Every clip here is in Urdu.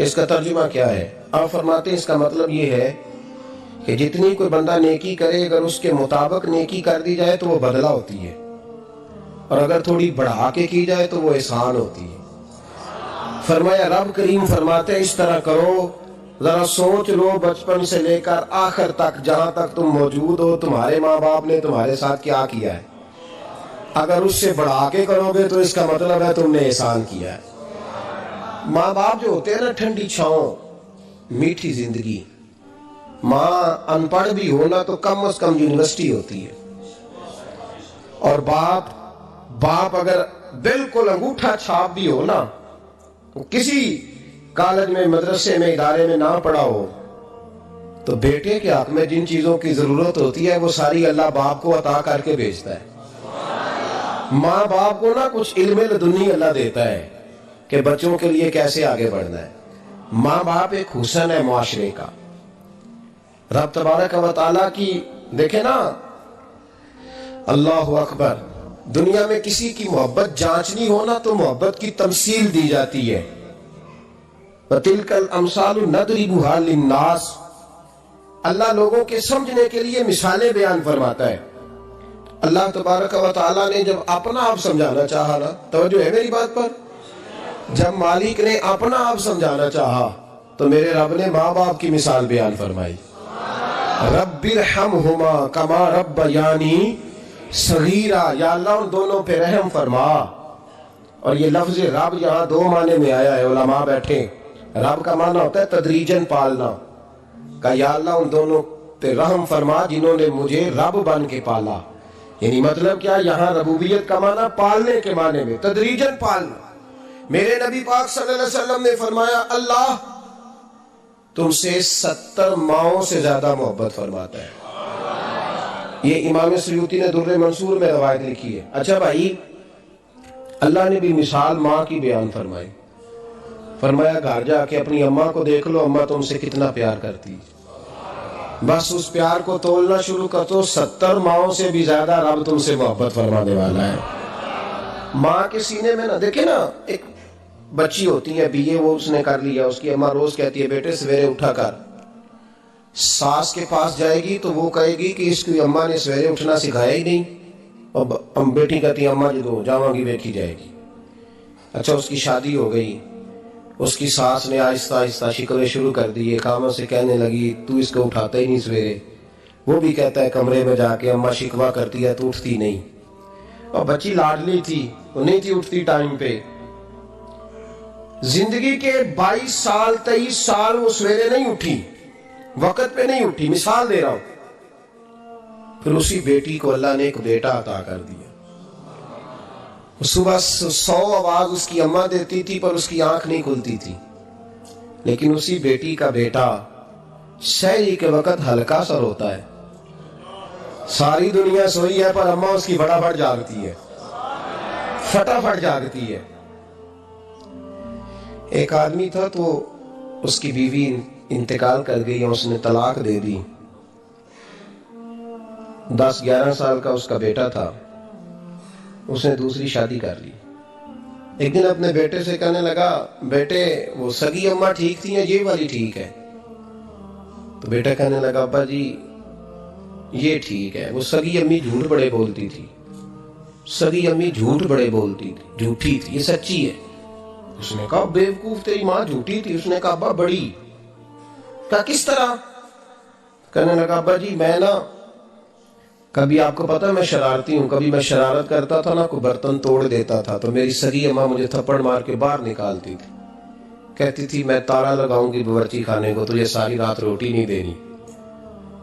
اس کا ترجمہ کیا ہے؟ آپ فرماتے ہیں اس کا مطلب یہ ہے کہ جتنی کوئی بندہ نیکی کرے اگر اس کے مطابق نیکی کر دی جائے تو وہ بدلہ ہوتی ہے، اور اگر تھوڑی بڑھا کے کی جائے تو وہ احسان ہوتی ہے۔ فرمایا رب کریم فرماتے ہیں اس طرح کرو، ذرا سوچ لو بچپن سے لے کر آخر تک جہاں تک تم موجود ہو تمہارے ماں باپ نے تمہارے ساتھ کیا کیا ہے۔ اگر اس سے بڑھا کے کرو گے تو اس کا مطلب ہے تم نے احسان کیا ہے۔ ماں باپ جو ہوتے ہیں نا، ٹھنڈی چھاؤں، میٹھی زندگی۔ ماں ان پڑھ بھی ہونا تو کم از کم یونیورسٹی ہوتی ہے، اور باپ اگر بالکل انگوٹھا چھاپ بھی ہو نا، کسی کالج میں مدرسے میں ادارے میں نہ پڑھا ہو، تو بیٹے کے حق میں جن چیزوں کی ضرورت ہوتی ہے وہ ساری اللہ باپ کو عطا کر کے بھیجتا ہے۔ ماں باپ کو نا کچھ علم لدنی اللہ دیتا ہے کہ بچوں کے لیے کیسے آگے بڑھنا ہے۔ ماں باپ ایک حسن ہے معاشرے کا۔ رب تبارک و تعالیٰ کی دیکھیں نا، اللہ اکبر، دنیا میں کسی کی محبت جانچنی ہونا تو محبت کی تمثیل دی جاتی ہے۔ وَتِلْكَ الْأَمْثَالُ نَضْرِبُهَا لِلنَّاسِ، اللہ لوگوں کے سمجھنے کے لیے مثالیں بیان فرماتا ہے۔ اللہ تبارک و تعالیٰ نے جب اپنا آپ سمجھانا چاہا نا، توجہ ہے میری بات پر، جب مالک نے اپنا آپ سمجھانا چاہا تو میرے رب نے ماں باپ کی مثال بیان فرمائی۔ رب ارحمہما کما ربیانی صغیرا، یا اللہ ان دونوں پہ رحم فرما۔ اور یہ لفظ رب یہاں دو معنی میں آیا ہے، علماء بیٹھے۔ رب کا معنی ہوتا ہے تدریجن پالنا، کہ یا اللہ ان دونوں پہ رحم فرما جنہوں نے مجھے رب بن کے پالا۔ یعنی مطلب کیا، یہاں ربوبیت کا معنی پالنے کے معنی میں، تدریجن پالنا۔ میرے نبی پاک صلی اللہ علیہ وسلم نے فرمایا اللہ تم سے 70 ماؤں سے زیادہ محبت فرماتا ہے۔ یہ امام سیوطی نے در منصور میں روایت لکھی ہے۔ اچھا بھائی، اللہ نے بھی مثال ماں کی بیان فرمائی۔ فرمایا گھر جا کے اپنی اماں کو دیکھ لو، اماں تم سے کتنا پیار کرتی، بس اس پیار کو تولنا شروع کر تو 70 ماؤں سے بھی زیادہ رب تم سے محبت فرمانے والا ہے۔ ماں کے سینے میں نا، دیکھیں نا، ایک بچی ہوتی ہے BA، وہ اس نے کر لیا، اس کی اماں روز کہتی ہے بیٹے سویرے اٹھا کر، ساس کے پاس جائے گی تو وہ کہے گی کہ اس کی اماں نے سویرے اٹھنا سکھایا ہی نہیں، اور بیٹی کہتی ہے اماں جدو جاواں گی ویکھی جائے گی۔ اچھا اس کی شادی ہو گئی، اس کی ساس نے آہستہ آہستہ شکوے شروع کر دیے، کاموں سے کہنے لگی تو اس کو اٹھاتا ہی نہیں سویرے۔ وہ بھی کہتا ہے کمرے میں جا کے اماں شکوہ کرتی ہے تو اٹھتی نہیں، اور بچی لاڈلی تھی، وہ نہیں تھی اٹھتی ٹائم پہ۔ زندگی کے 22 سال 23 سال وہ سویرے نہیں اٹھی، وقت پہ نہیں اٹھی، مثال دے رہا ہوں۔ پھر اسی بیٹی کو اللہ نے ایک بیٹا عطا کر دیا۔ صبح 100 آواز اس کی اماں دیتی تھی پر اس کی آنکھ نہیں کھلتی تھی، لیکن اسی بیٹی کا بیٹا سحری کے وقت ہلکا سا روتا ہے، ساری دنیا سوئی ہے پر اماں اس کی فٹافٹ جاگتی ہے، فٹافٹ جاگتی ہے۔ ایک آدمی تھا تو اس کی بیوی انتقال کر گئی اور اس نے طلاق دے دی۔ 10-11 سال کا اس کا بیٹا تھا، اس نے دوسری شادی کر لی۔ ایک دن اپنے بیٹے سے کہنے لگا بیٹے وہ سگی اماں ٹھیک تھی یا یہ والی ٹھیک ہے؟ تو بیٹا کہنے لگا ابا جی یہ ٹھیک ہے، وہ سگی امی جھوٹ بڑے بولتی تھی، سگی امی جھوٹ بڑے بولتی تھی، جھوٹی تھی، یہ سچی ہے۔ اس نے کہا بیوقوف تیری ماں جھوٹی تھی؟ اس نے کہا ابا بڑی۔ کہا کس طرح؟ کہنے لگا ابا جی میں نا کبھی، آپ کو پتا میں شرارتی ہوں، کبھی میں شرارت کرتا تھا نا، کوئی برتن توڑ دیتا تھا تو میری سگی اماں مجھے تھپڑ مار کے باہر نکالتی تھی، کہتی تھی میں تالا لگاؤں گی باورچی خانے کو، تجھے ساری رات روٹی نہیں دینی،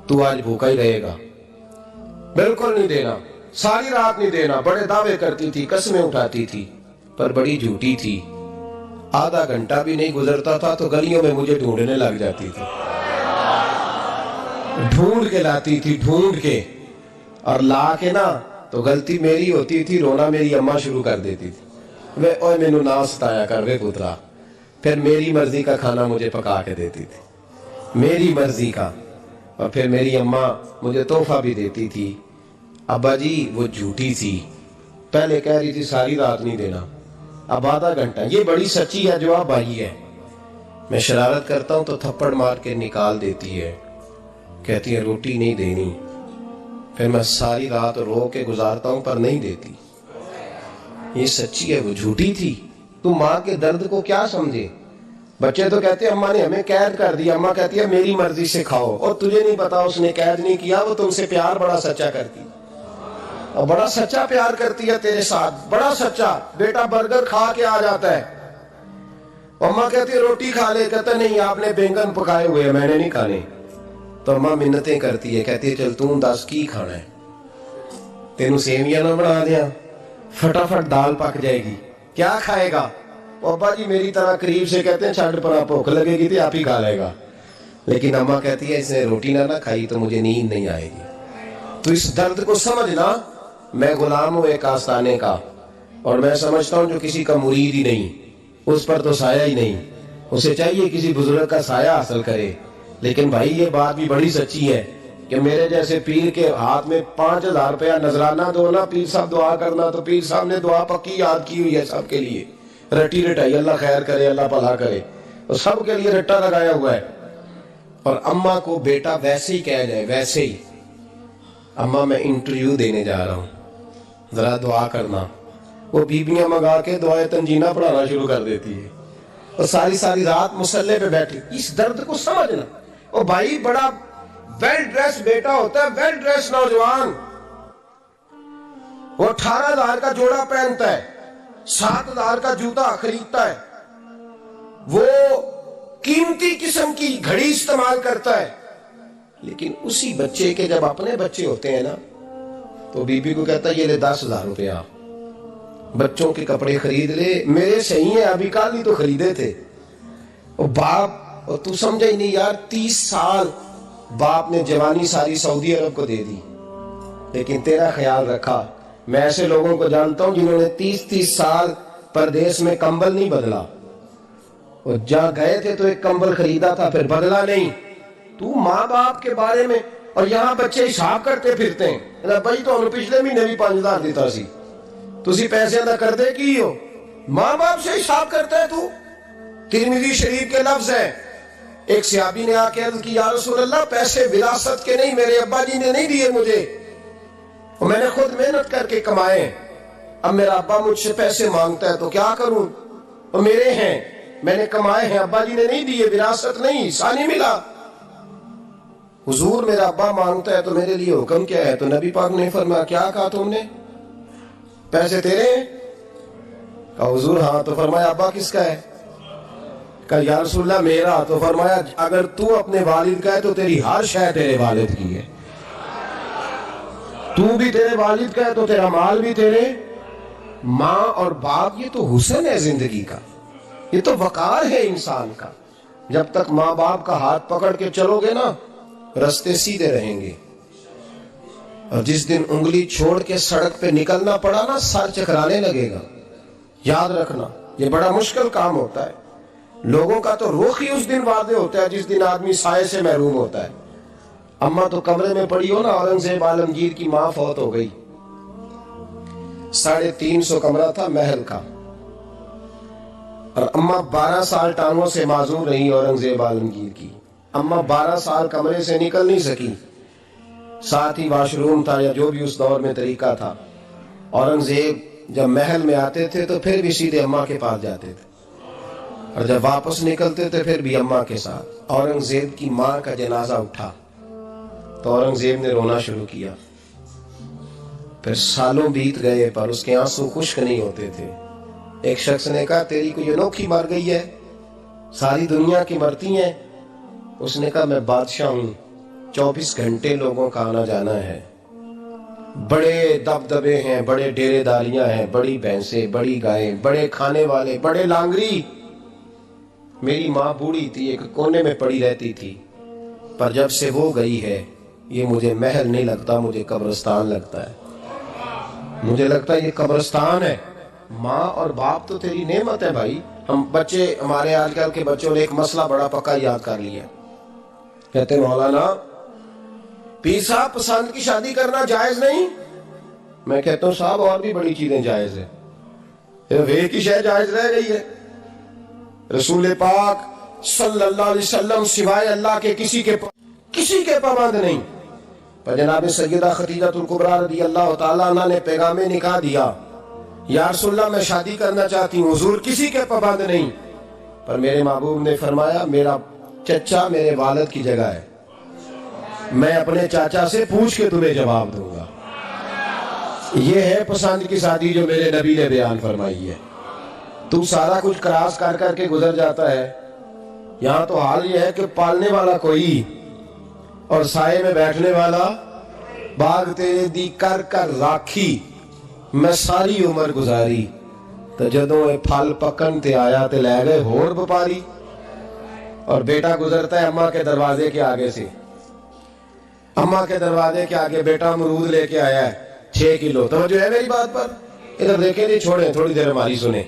تو آج بھوکا ہی رہے گا، بالکل نہیں دینا، ساری رات نہیں دینا۔ بڑے دعوے کرتی تھی، قسمیں اٹھاتی تھی، پر بڑی جھوٹی تھی۔ آدھا گھنٹہ بھی نہیں گزرتا تھا تو گلیوں میں مجھے ڈھونڈنے لگ جاتی تھی، ڈھونڈ کے لاتی تھی، ڈھونڈ کے، اور لا کے نا تو غلطی میری ہوتی تھی، رونا میری اماں شروع کر دیتی تھی، وہ اوے مینوں نہ ستایا کر وے پترا۔ پھر میری مرضی کا کھانا مجھے پکا کے دیتی تھی، میری مرضی کا، اور پھر میری اماں مجھے تحفہ بھی دیتی تھی۔ ابا جی وہ جھوٹی تھی، پہلے کہہ رہی تھی ساری رات نہیں دینا، اب آدھا گھنٹہ، یہ بڑی سچی ہے جو اب آئی ہے۔ میں شرارت کرتا ہوں تو تھپڑ مار کے نکال دیتی ہے، کہتی ہے روٹی نہیں دینی، پھر میں ساری رات رو کے گزارتا ہوں پر نہیں دیتی۔ یہ سچی ہے، وہ جھوٹی تھی۔ تو ماں کے درد کو کیا سمجھے؟ بچے تو کہتے ہیں اماں نے ہمیں قید کر دیا، اماں کہتی ہے میری مرضی سے کھاؤ، اور تجھے نہیں پتا اس نے قید نہیں کیا، وہ تم سے پیار بڑا سچا کرتی، اور بڑا سچا پیار کرتی ہے تیرے ساتھ، بڑا سچا۔ بیٹا برگر کھا کے آ جاتا ہے، اماں کہتی ہے روٹی کھا لے، کہتا نہیں آپ نے بینگن پکائے ہوئے ہیں، میں نے نہیں کھانے۔ تو اماں منتیں کرتی ہے، کہتی ہے چل تم دس کی کھانا ہے، تینوں سیویاں نہ بنا دیا، فٹافٹ دال پک جائے گی، کیا کھائے گا؟ ابا جی میری طرح قریب سے کہتے ہیں چھڈ پرا، بھوک لگے گی تو آپ ہی کھا لے گا، لیکن اماں کہتی ہے اس نے روٹی نہ کھائی تو مجھے نیند نہیں آئے گی۔ تو اس درد کو سمجھنا، میں غلام ہوں ایک آستانے کا، اور میں سمجھتا ہوں جو کسی کا مرید ہی نہیں اس پر تو سایہ ہی نہیں، اسے چاہیے کسی بزرگ کا سایہ حاصل کرے۔ لیکن بھائی یہ بات بھی بڑی سچی ہے کہ میرے جیسے پیر کے ہاتھ میں 5000 روپیہ نذرانہ دو نا، پیر صاحب دعا کرنا، تو پیر صاحب نے دعا پکی یاد کی ہوئی ہے سب کے لیے، رٹی رٹائی، اللہ خیر کرے، اللہ بھلا کرے، اور سب کے لیے رٹا لگایا ہوا ہے۔ اور اماں کو بیٹا ویسے ہی کہہ جائے، ویسے ہی اماں میں انٹرویو دینے جا رہا ہوں، ذرا دعا کرنا، وہ بیبیاں منگا کے دعائے تنجینہ پڑھانا شروع کر دیتی ہے، اور ساری رات مسلح پہ بیٹھی۔ اس درد کو سمجھنا۔ اور بھائی بڑا ویل ڈریس بیٹا ہوتا ہے، ویل ڈریس نوجوان، وہ 18,000 کا جوڑا پہنتا ہے، 7,000 کا جوتا خریدتا ہے، وہ قیمتی قسم کی گھڑی استعمال کرتا ہے، لیکن اسی بچے کے جب اپنے بچے ہوتے ہیں نا تو بی بی کو کہتا ہے یہ لے 10,000 روپیہ، بچوں کے کپڑے خرید لے، میرے صحیح ہیں ابھی کل ہی تو خریدے تھے۔ اور باپ، اور تو سمجھا ہی نہیں یار، 30 سال باپ نے جوانی ساری سعودی عرب کو دے دی، لیکن تیرا خیال رکھا۔ میں ایسے لوگوں کو جانتا ہوں جنہوں نے 30 سال پردیس میں کمبل نہیں بدلا، اور جہاں گئے تھے تو ایک کمبل خریدا تھا پھر بدلا نہیں۔ تو ماں باپ کے بارے میں، اور یہاں بچے حساب کرتے پھرتے ہیں، بھائی تو ہم پچھلے مہینے بھی 5,000 دیتا سی، تسی پیسے ادا کر دے کی ہو، ماں باپ سے حساب کرتا ہے تو۔ ترمذی شریف کے لفظ ہیں، ایک صحابی نے آ کے عرض کی یا رسول اللہ پیسے وراثت کے نہیں، میرے ابا جی نے نہیں دیے مجھے، اور میں نے خود محنت کر کے کمائے، اب میرا ابا مجھ سے پیسے مانگتا ہے تو کیا کروں، اور میرے ہیں، میں نے کمائے ہیں، ابا جی نے نہیں دیے، وراثت نہیں، حصہ نہیں ملا۔ حضور میرا ابا مانگتا ہے تو میرے لیے حکم کیا ہے؟ تو نبی پاک نے فرمایا کیا کہا تم نے؟ پیسے تیرے ہیں؟ کہا حضور ہاں۔ تو فرمایا ابا کس کا ہے؟ کہا یا رسول اللہ میرا۔ تو فرمایا اگر تو اپنے والد کا ہے تو تیری ہر شے تیرے والد کی ہے، تو بھی تیرے والد کا ہے تو تیرا مال بھی تیرے۔ ماں اور باپ یہ تو حسن ہے زندگی کا، یہ تو وقار ہے انسان کا۔ جب تک ماں باپ کا ہاتھ پکڑ کے چلو گے نا رستے سیدھے رہیں گے، اور جس دن انگلی چھوڑ کے سڑک پہ نکلنا پڑا نا سر چکرانے لگے گا۔ یاد رکھنا یہ بڑا مشکل کام ہوتا ہے، لوگوں کا تو رخ ہی اس دن واضح ہوتا ہے جس دن آدمی سائے سے محروم ہوتا ہے۔ اماں تو کمرے میں پڑی ہو نا، اورنگزیب عالمگیر کی ماں فوت ہو گئی، 350 کمرہ تھا محل کا، اور اماں 12 سال ٹانگوں سے معذور رہی اورنگزیب عالمگیر کی۔ اماں 12 سال کمرے سے نکل نہیں سکی، ساتھ ہی واش روم تھا یا جو بھی اس دور میں طریقہ تھا۔ اورنگزیب جب محل میں آتے تھے تو پھر بھی سیدھے اماں کے پاس جاتے تھے، اور جب واپس نکلتے تھے پھر بھی اماں کے ساتھ۔ اورنگزیب کی ماں کا جنازہ اٹھا تو اورنگزیب نے رونا شروع کیا، پھر سالوں بیت گئے پر اس کے آنسو خشک نہیں ہوتے تھے۔ ایک شخص نے کہا تیری کوئی انوکھی مر گئی ہے، ساری دنیا کی مرتی ہیں؟ اس نے کہا میں بادشاہ ہوں، 24 گھنٹے لوگوں کا آنا جانا ہے، بڑے دبدبے ہیں، بڑے ڈیرے داریاں ہیں، بڑی بھینسیں، بڑی گائیں، بڑے کھانے والے، بڑے لانگری۔ میری ماں بوڑھی تھی، ایک کونے میں پڑی رہتی تھی، پر جب سے وہ گئی ہے یہ مجھے محل نہیں لگتا، مجھے قبرستان لگتا ہے، مجھے لگتا ہے یہ قبرستان ہے۔ ماں اور باپ تو تیری نعمت ہے بھائی۔ ہم بچے، ہمارے آج کل کے بچوں نے ایک مسئلہ بڑا پکا یاد کر لیا، کہتے ہیں مولانا پیر صاحب پسند کی شادی کرنا جائز نہیں؟ میں کہتا ہوں صاحب اور بھی بڑی چیزیں جائز ہیں، ایک ہی شے جائز رہ گئی ہے۔ رسول پاک صلی اللہ علیہ وسلم سوائے اللہ کے کسی کے پابند نہیں. پر جناب سیدہ خدیجہ الکبریٰ رضی اللہ تعالیٰ عنہ نے پیغام نکاح دیا، یا رسول اللہ میں شادی کرنا چاہتی ہوں. حضور کسی کے پابند نہیں، پر میرے محبوب نے فرمایا میرا چچا میرے والد کی جگہ ہے، میں اپنے چاچا سے پوچھ کے تمہیں جواب دوں گا. یہ ہے پسند کی شادی جو میرے نبی نے بیان فرمائی ہے. تو سارا کچھ کراس کر کے گزر جاتا ہے. یہاں تو حال یہ ہے کہ پالنے والا کوئی اور سائے میں بیٹھنے والا. باغ تیرے دی کر راکھی میں ساری عمر گزاری، تو جدوں اے پھل پکن تے آیا تے لے گئے ہور بپاری. اور بیٹا گزرتا ہے اماں کے دروازے کے آگے سے، اماں کے دروازے کے آگے بیٹا امرود لے کے آیا ہے 6 کلو. توجہ ہے میری بات پر؟ ادھر دیکھیں نہیں، چھوڑیں تھوڑی دیر ہماری سنیں.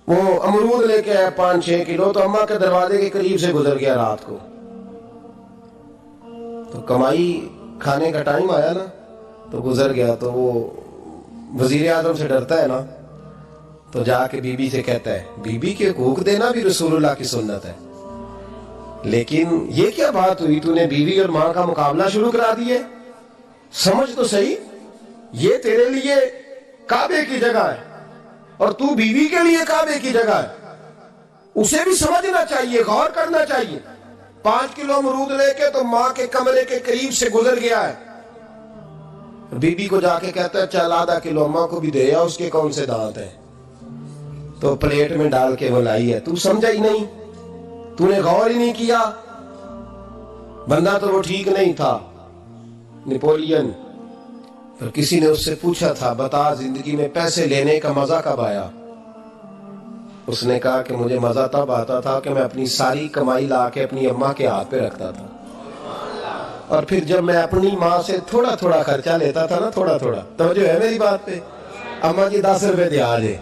وہ امرود لے کے آیا 5-6 کلو، تو اماں کے دروازے کے قریب سے گزر گیا رات کو. تو کمائی کھانے کا ٹائم آیا نا، تو گزر گیا. تو وہ وزیر اعظم سے ڈرتا ہے نا، تو جا کے بی بی سے کہتا ہے بی بی کے حقوق دینا بھی رسول اللہ کی سنت ہے. لیکن یہ کیا بات ہوئی، تو نے بیوی اور ماں کا مقابلہ شروع کرا دیے؟ سمجھ تو صحیح، یہ تیرے لیے کعبے کی جگہ ہے اور تو بیوی کے لیے کعبے کی جگہ ہے. اسے بھی سمجھنا چاہیے، غور کرنا چاہیے. 5 کلو امرود لے کے تو ماں کے کمرے کے قریب سے گزر گیا ہے. بی بی کو جا کے کہتا ہے چل آدھا کلو اماں کو بھی دے، اس کے کون سے دانت ہیں. تو پلیٹ میں ڈال کے وہ لائی ہے. تو سمجھا ہی نہیں، تو نے غور ہی نہیں کیا. بندہ تو وہ ٹھیک نہیں تھا، نیپولین. پھر کسی نے اس سے پوچھا تھا بتا زندگی میں پیسے لینے کا مزہ کب آیا؟ اس نے کہا کہ مجھے مزہ تب آتا تھا کہ میں اپنی ساری کمائی لا کے اپنی اماں کے ہاتھ پہ رکھتا تھا، اور پھر جب میں اپنی ماں سے تھوڑا تھوڑا خرچہ لیتا تھا نا، تھوڑا تھوڑا. توجہ ہے میری بات پہ؟ اماں جی 10 روپے دے آجے.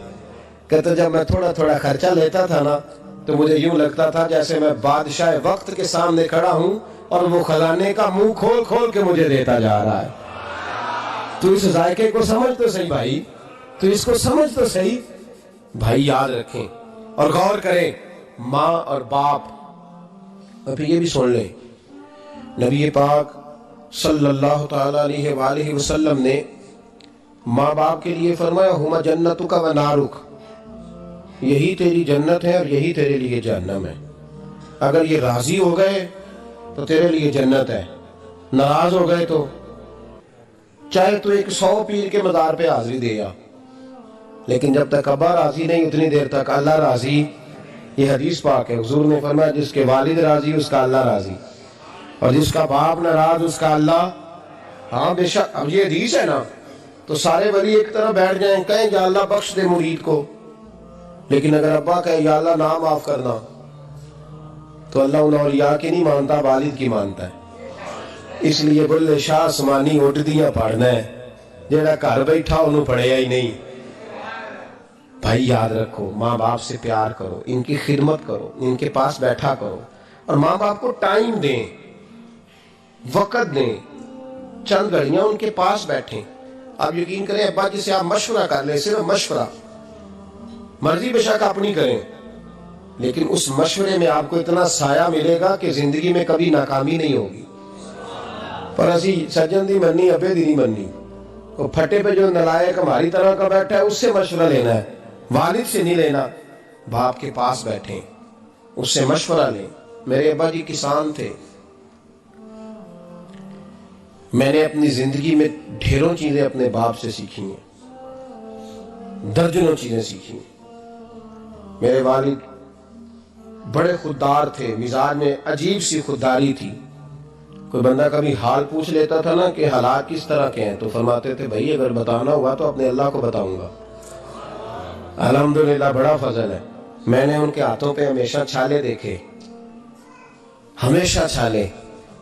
کہتے جب میں تھوڑا تھوڑا خرچہ لیتا تھا نا، تو مجھے یوں لگتا تھا جیسے میں بادشاہ وقت کے سامنے کھڑا ہوں اور وہ خزانے کا منہ کھول کھول کے مجھے دیتا جا رہا ہے. تو اس ذائقے کو سمجھ تو صحیح بھائی، تو اس کو سمجھ تو صحیح بھائی. یاد رکھیں اور غور کریں، ماں اور باپ. اور پھر یہ بھی سن لیں، نبی پاک صلی اللہ تعالی علیہ وآلہ وسلم نے ماں باپ کے لیے فرمایا ہما جنتک و نارک، یہی تیری جنت ہے اور یہی تیرے لیے جہنم ہے. اگر یہ راضی ہو گئے تو تیرے لیے جنت ہے، ناراض ہو گئے تو چاہے تو 100 پیر کے مزار پہ حاضری دے آ، لیکن جب تک ابا راضی نہیں اتنی دیر تک اللہ راضی. یہ حدیث پاک ہے، حضور نے فرمایا جس کے والد راضی اس کا اللہ راضی، اور جس کا باپ ناراض اس کا اللہ. ہاں بے شک. اب یہ حدیث ہے نا، تو سارے ولی ایک طرح بیٹھ جائیں کہیں یا اللہ بخش دے مرید کو، لیکن اگر ابا کہے یا اللہ نہ معاف کرنا، تو اللہ ان اولیاء کی نہیں مانتا، والد کی مانتا ہے. اس لیے بلے شاہ آسمانی اٹھ دیاں پڑھنا ہے، جیڑا گھر بیٹھا انہوں پڑھیا ہی نہیں. بھائی یاد رکھو، ماں باپ سے پیار کرو، ان کی خدمت کرو، ان کے پاس بیٹھا کرو، اور ماں باپ کو ٹائم دیں، وقت دیں. چند گھڑیاں ان کے پاس بیٹھیں. آپ یقین کریں ابا جی سے آپ مشورہ کر لیں، صرف مشورہ، مرضی بے شک اپنی کریں، لیکن اس مشورے میں آپ کو اتنا سایہ ملے گا کہ زندگی میں کبھی ناکامی نہیں ہوگی. پر اسی سجن دی مننی ابے دی نہیں مننی. وہ پھٹے پہ جو نلائق ہماری طرح کا بیٹھا ہے اس سے مشورہ لینا ہے، والد سے نہیں لینا. باپ کے پاس بیٹھیں، اس سے مشورہ لیں. میرے ابا جی کسان تھے. میں نے اپنی زندگی میں ڈھیروں چیزیں اپنے باپ سے سیکھی ہیں، درجنوں چیزیں سیکھی ہیں. میرے والد بڑے خوددار تھے، مزاج میں عجیب سی خودداری تھی. کوئی بندہ کبھی حال پوچھ لیتا تھا نا کہ حالات کس طرح کے ہیں، تو فرماتے تھے بھائی اگر بتانا ہوا تو اپنے اللہ کو بتاؤں گا. الحمدللہ بڑا فضل ہے. میں نے ان کے ہاتھوں پہ ہمیشہ چھالے دیکھے، ہمیشہ چھالے،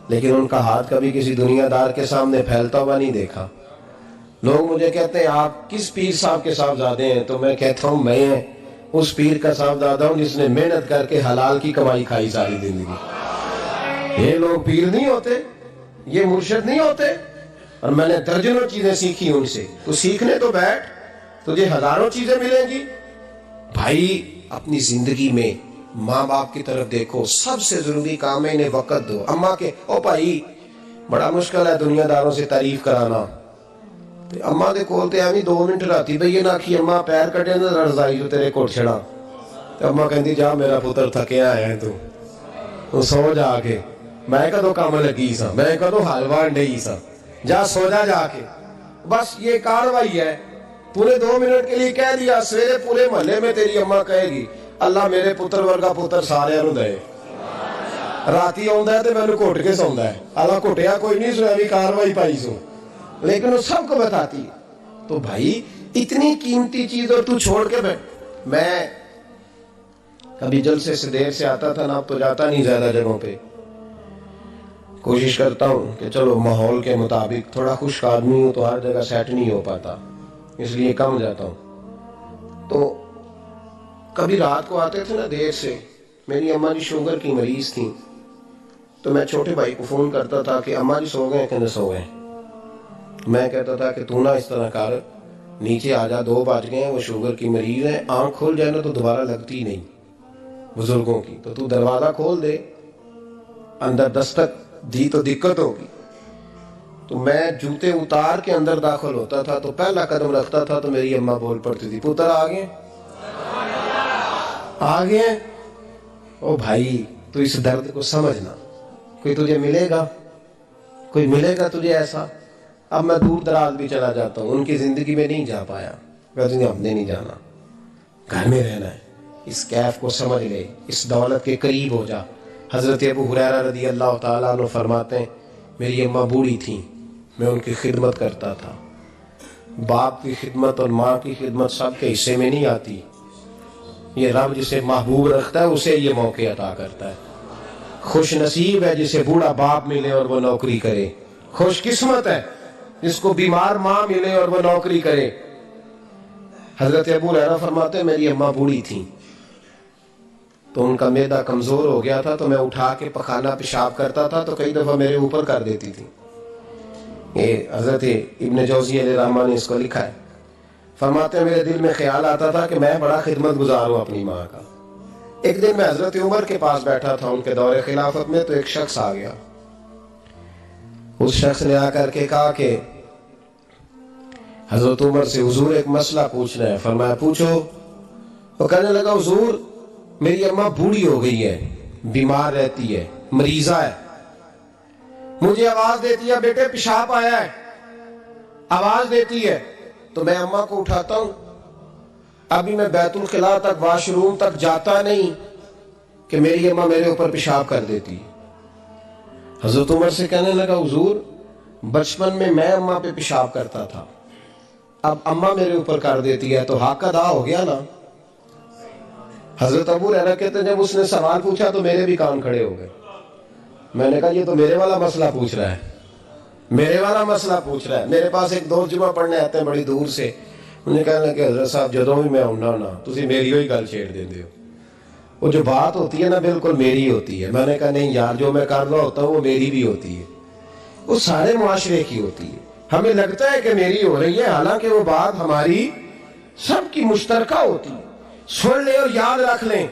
لیکن ان کا ہاتھ کبھی کسی دنیا دار کے سامنے پھیلتا ہوا نہیں دیکھا. لوگ مجھے کہتے ہیں آپ کس پیر صاحب کے صاحبزادے ہیں، تو میں کہتا ہوں میں اس پیر کا صاحبزادہ ہوں جس نے محنت کر کے حلال کی کمائی کھائی ساری زندگی. یہ لوگ پیر نہیں ہوتے، یہ مرشد نہیں ہوتے. اور میں نے درجنوں چیزیں سیکھی ان سے. تو سیکھنے تو بیٹھ، تجھے ہزاروں چیزیں ملیں گی. بھائی اپنی زندگی میں ماں باپ کی طرف دیکھو، سب سے ضروری کام ہے انہیں وقت دو۔ اماں کے او بھائی بڑا مشکل ہے دنیا داروں سے تعریف کرانا، اماں دے کول تے ایویں 2 منٹ راتی بھئی نہ آکھی اماں پیر کٹے نہ رضائی جو تیرے کوٹ چھڑا، تے اماں کہندی جا میرا پتر تھکیا ہے تو سو جا کے، میں کدوں کام لگی سا، میں کدوں حلوہ انڈئی سا، جا سو جا کے۔ بس یہ کاروائی ہے، تو نے 2 منٹ کے لیے کہہ دیا، سویرے پورے محلے میں تیری اماں کہے گی اللہ میرے پتر ورگا پتر سارے نوں دے، راتی آندا ہے تے مینوں گھٹ کے سوندا ہے، اللہ گھٹیا کوئی نہیں سو ایویں کاروائی پائی سو، لیکن وہ سب کو بتاتی ہے۔ تو بھائی اتنی قیمتی چیز اور تو چھوڑ کے بیٹھ۔ میں کبھی جلسے سے دیر سے آتا تھا نا، اب تو جاتا نہیں زیادہ جگہوں پہ، کوشش کرتا ہوں کہ چلو ماحول کے مطابق، تھوڑا خشک آدمی ہوں تو ہر جگہ سیٹ نہیں ہو پاتا، اس لیے کم جاتا ہوں۔ تو کبھی رات کو آتے تھے نا دیر سے، میری اماں جی شوگر کی مریض تھیں، تو میں چھوٹے بھائی کو فون کرتا تھا کہ اماں جی سو گئے کہ نہ سو گئے، میں کہتا تھا کہ تو نہ اس طرح کر، نیچے آ جا، 2 بج گئے ہیں، وہ شوگر کی مریض ہے، آنکھ کھول جائے نا تو دوبارہ لگتی نہیں بزرگوں کی، تو دروازہ کھول دے، اندر دستک دی تو دقت ہوگی۔ تو میں جوتے اتار کے اندر داخل ہوتا تھا تو پہلا قدم رکھتا تھا تو میری اماں بول پڑتی تھی پتر آ گئے۔ او بھائی تو اس درد کو سمجھنا، کوئی تجھے ملے گا، کوئی ملے گا تجھے ایسا؟ اب میں دور دراز بھی چلا جاتا ہوں، ان کی زندگی میں نہیں جا پایا، کہتے ہیں ہم نے نہیں جانا، گھر میں رہنا ہے، اس کیف کو سمجھ لے، اس دولت کے قریب ہو جا۔ حضرت ابو ہریرہ رضی اللہ تعالیٰ عنہ فرماتے ہیں میری اماں بوڑھی تھیں، میں ان کی خدمت کرتا تھا۔ باپ کی خدمت اور ماں کی خدمت سب کے حصے میں نہیں آتی، یہ رب جسے محبوب رکھتا ہے اسے یہ موقع عطا کرتا ہے۔ خوش نصیب ہے جسے بوڑھا باپ ملے اور وہ نوکری کرے، خوش قسمت ہے جس کو بیمار ماں ملے اور وہ نوکری کرے۔ حضرت ابو ہریرہ فرماتے ہیں میری اماں بوڑھی تھیں تو ان کا معدہ کمزور ہو گیا تھا، تو میں اٹھا کے پخانہ پیشاب کرتا تھا تو کئی دفعہ میرے اوپر کر دیتی تھی۔ یہ حضرت ابن جوزی علیہ الرحمہ نے اس کو لکھا ہے، فرماتے ہیں میرے دل میں خیال آتا تھا کہ میں بڑا خدمت گزار ہوں اپنی ماں کا۔ ایک دن میں حضرت عمر کے پاس بیٹھا تھا ان کے دور خلافت میں، تو ایک شخص آ گیا، اس شخص نے آ کر کے کہا کہ حضرت عمر سے حضور ایک مسئلہ پوچھنا ہے۔ فرمایا پوچھو۔ وہ کہنے لگا حضور میری اماں بوڑھی ہو گئی ہے، بیمار رہتی ہے، مریضہ ہے، مجھے آواز دیتی ہے بیٹے پیشاب آیا ہے، آواز دیتی ہے تو میں اماں کو اٹھاتا ہوں، ابھی میں بیت الخلاء تک واش روم تک جاتا نہیں کہ میری اماں میرے اوپر پیشاب کر دیتی۔ حضرت عمر سے کہنے لگا حضور بچپن میں اماں پہ پیشاب کرتا تھا، اب اماں میرے اوپر کر دیتی ہے تو حق ادا ہو گیا نا۔ حضرت ابو ہریرہ کہتے ہیں جب اس نے سوال پوچھا تو میرے بھی کان کھڑے ہو گئے، میں نے کہا یہ تو میرے والا مسئلہ پوچھ رہا ہے، میرے والا مسئلہ پوچھ رہا ہے۔ میرے پاس ایک دوست جمعہ پڑھنے آتے ہیں بڑی دور سے، انہیں کہنے لگے حضرت صاحب جدوں بھی میں آؤں نا تسی میری ہوئی گل چھیڑ دیندے ہو، وہ جو بات ہوتی ہے نا بالکل میری ہوتی ہے۔ میں نے کہا نہیں یار جو میں کر رہا ہوتا ہوں وہ میری بھی ہوتی ہے، وہ سارے معاشرے کی ہوتی ہے، ہمیں لگتا ہے کہ میری ہو رہی ہے حالانکہ وہ بات ہماری سب کی مشترکہ ہوتی ہے۔ سن لیں اور یاد رکھ لیں۔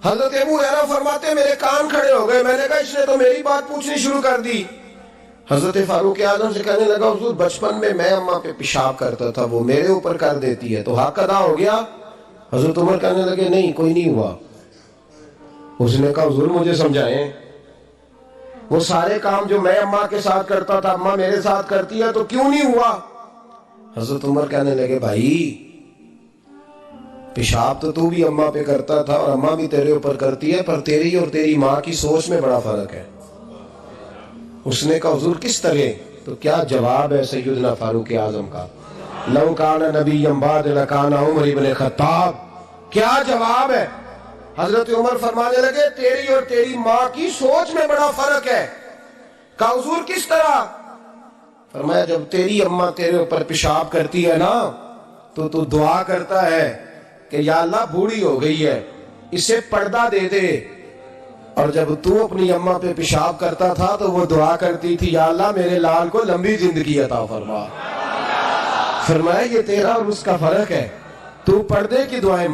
حضرت ابو ہریرہ فرماتے ہیں میرے کان کھڑے ہو گئے، میں نے کہا اس نے تو میری بات پوچھنی شروع کر دی۔ حضرت فاروق اعظم سے کہنے لگا حضور بچپن میں اماں پہ پیشاب کرتا تھا، وہ میرے اوپر کر دیتی ہے تو حق ادا ہو گیا؟ حضرت عمر کہنے لگے نہیں کوئی نہیں ہوا۔ اس نے کہا حضور مجھے سمجھائیں، وہ سارے کام جو میں اماں کے ساتھ کرتا تھا اماں میرے ساتھ کرتی ہے تو کیوں نہیں ہوا؟ حضرت عمر کہنے لگے بھائی پیشاب تو بھی اماں پہ کرتا تھا اور اماں بھی تیرے اوپر کرتی ہے، پر تیری اور تیری ماں کی سوچ میں بڑا فرق ہے۔ اس نے کہا حضور کس طرح؟ تو کیا جواب ہے سیدنا فاروق اعظم کا، لو کان نبی بعد لکان عمر ابن خطاب، کیا جواب ہے؟ حضرت عمر فرمانے لگے تیری اور تیری ماں کی سوچ میں بڑا فرق ہے۔ کہا حضور کس طرح؟ فرمایا جب تیری اماں تیرے اوپر پیشاب کرتی ہے نا تو دعا کرتا ہے کہ یا اللہ بوڑھی ہو گئی ہے اسے پردہ دے دے، اور جب تو اپنی اماں پہ پیشاب کرتا تھا تو وہ دعا کرتی تھی یا اللہ میرے لال کو لمبی زندگی عطا فرما۔ فرمایا یہ تیرا اور اس کا فرق ہے، تو پردے کی دعائیں